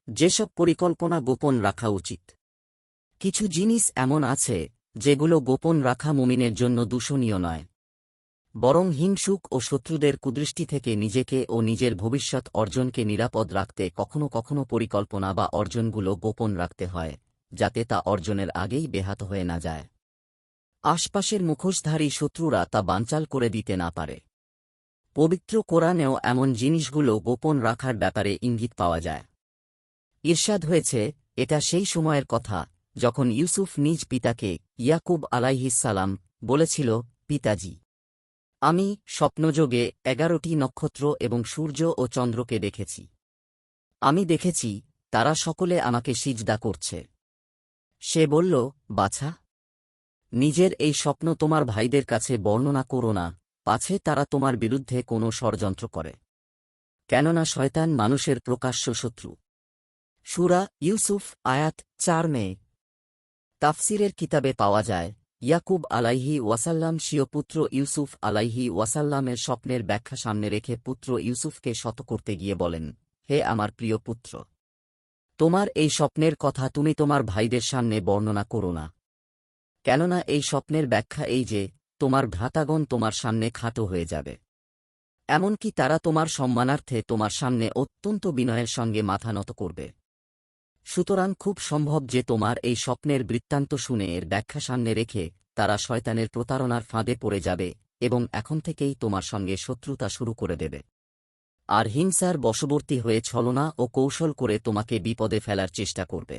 যেসব পরিকল্পনা গোপন রাখা উচিত। কিছু জিনিস এমন আছে যেগুলো গোপন রাখা মুমিনের জন্য দূষণীয় নয়, বরং হিংসুক ও শত্রুদের কুদৃষ্টি থেকে নিজেকে ও নিজের ভবিষ্যৎ অর্জনকে নিরাপদ রাখতে কখনো কখনো পরিকল্পনা বা অর্জনগুলো গোপন রাখতে হয়, যাতে তা অর্জনের আগেই ব্যাহত হয়ে না যায়। আশপাশের মুখোশধারী শত্রুরা তা বানচাল করে দিতে না পারে। পবিত্র কোরআনেও এমন জিনিসগুলো গোপন রাখার ব্যাপারে ইঙ্গিত পাওয়া যায়। ইরশাদ হয়েছে, এটা সেই সময়ের কথা যখন ইউসুফ নিজ পিতাকে ইয়াকুব আলাইহিসসালাম বলেছিল, পিতাজি, আমি স্বপ্নযোগে 11টি নক্ষত্র এবং সূর্য ও চন্দ্রকে দেখেছি। আমি দেখেছি তারা সকলে আমাকে সিজদা করছে। সে বলল, বাছা, নিজের এই স্বপ্ন তোমার ভাইদের কাছে বর্ণনা করো না, পাছে তারা তোমার বিরুদ্ধে কোনো ষড়যন্ত্র করে। কেননা শয়তান মানুষের প্রকাশ্য শত্রু। সূরা ইউসুফ আয়াত 4 মে। তাফসিরের কিতাবে পাওয়া যায়, ইয়াকুব আলাইহি ওয়াসাল্লাম স্বীয় পুত্র ইউসুফ আলাইহি ওয়াসাল্লামের স্বপ্নের ব্যাখ্যা সামনে রেখে পুত্র ইউসুফকে শত করতে গিয়ে বলেন, হে আমার প্রিয় পুত্র, তোমার এই স্বপ্নের কথা তুমি তোমার ভাইদের সামনে বর্ণনা করো না। কেননা এই স্বপ্নের ব্যাখ্যা এই যে, তোমার ভ্রাতাগণ তোমার সামনে খাটো হয়ে যাবে। এমনকি তারা তোমার সম্মানার্থে তোমার সামনে অত্যন্ত বিনয়ের সঙ্গে মাথা নত করবে। সুতরাং খুব সম্ভব যে তোমার এই স্বপ্নের বৃত্তান্ত শুনে এর ব্যাখ্যা সামনে রেখে তারা শয়তানের প্রতারণার ফাঁদে পড়ে যাবে এবং এখন থেকেই তোমার সঙ্গে শত্রুতা শুরু করে দেবে, আর হিংসার বশবর্তী হয়ে ছলনা ও কৌশল করে তোমাকে বিপদে ফেলার চেষ্টা করবে।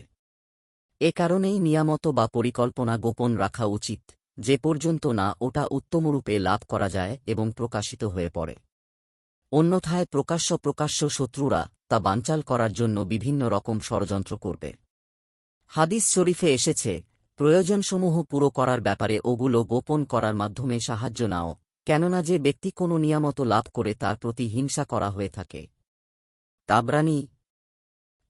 এ কারণেই নিয়ামত বা পরিকল্পনা গোপন রাখা উচিত, যে পর্যন্ত না ওটা উত্তমরূপে লাভ করা যায় এবং প্রকাশিত হয়ে পড়ে। অন্যথায় প্রকাশ্য শত্রুরা তা বানচাল করার জন্য বিভিন্ন রকম ষড়যন্ত্র করবে। হাদিস শরীফে এসেছে, প্রয়োজনসমূহ পুরো করার ব্যাপারে ওগুলো গোপন করার মাধ্যমে সাহায্য নাও, কেননা যে ব্যক্তি কোনো নিয়ামত লাভ করে তার প্রতি হিংসা করা হয়ে থাকে। তাবরানী।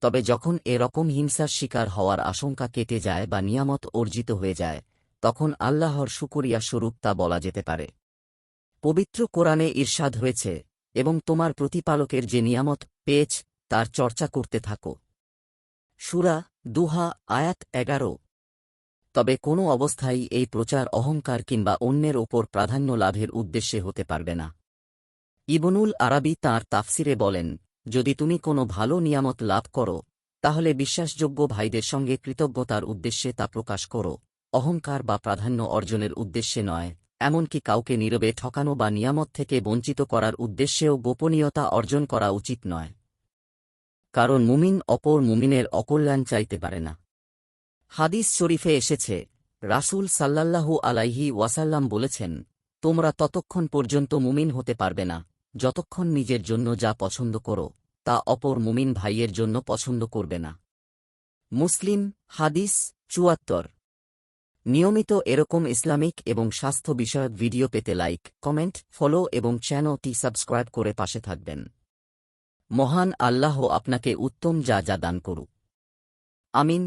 তবে যখন এরকম হিংসার শিকার হওয়ার আশঙ্কা কেটে যায় বা নিয়ামত অর্জিত হয়ে যায়, তখন আল্লাহর শুকরিয়া স্বরূপ তা বলা যেতে পারে। পবিত্র কোরআনে ইরশাদ হয়েছে, এবং তোমার প্রতিপালকের যে নিয়ামত পেয়েছ তার চর্চা করতে থাকো। সূরা দুহা আয়াত 11। তবে কোনো অবস্থায় এই প্রচার অহংকার কিংবা অন্যের ওপর প্রাধান্য লাভের উদ্দেশ্যে হতে পারবে না। ইবনুল আরাবী তাঁর তাফসিরে বলেন, যদি তুমি কোনো ভালো নিয়ামত লাভ করো, তাহলে বিশ্বাসযোগ্য ভাইদের সঙ্গে কৃতজ্ঞতার উদ্দেশ্যে তা প্রকাশ করো, অহংকার বা প্রাধান্য অর্জনের উদ্দেশ্যে নয়। এমনকি কাউকে নীরবে ঠকানো বা নিয়ামত থেকে বঞ্চিত করার উদ্দেশ্যেও গোপনীয়তা অর্জন করা উচিত নয়। কারণ মুমিন অপর মুমিনের অকল্যাণ চাইতে পারে না। হাদিস শরীফে এসেছে, রাসূল সাল্লাল্লাহু আলাইহি ওয়াসাল্লাম বলেছেন, তোমরা ততক্ষণ পর্যন্ত মুমিন হতে পারবে না যতক্ষণ নিজের জন্য যা পছন্দ করো তা অপর মুমিন ভাইয়ের জন্য পছন্দ করবে না। মুসলিম হাদিস ৭৪। নিয়মিত এরকম ইসলামিক এবং স্বাস্থ্য বিষয়ক ভিডিও পেতে লাইক, কমেন্ট, ফলো এবং চ্যানেলটি সাবস্ক্রাইব করে পাশে থাকবেন। মহান আল্লাহ আপনাকে উত্তম যা দান করুক। আমিন।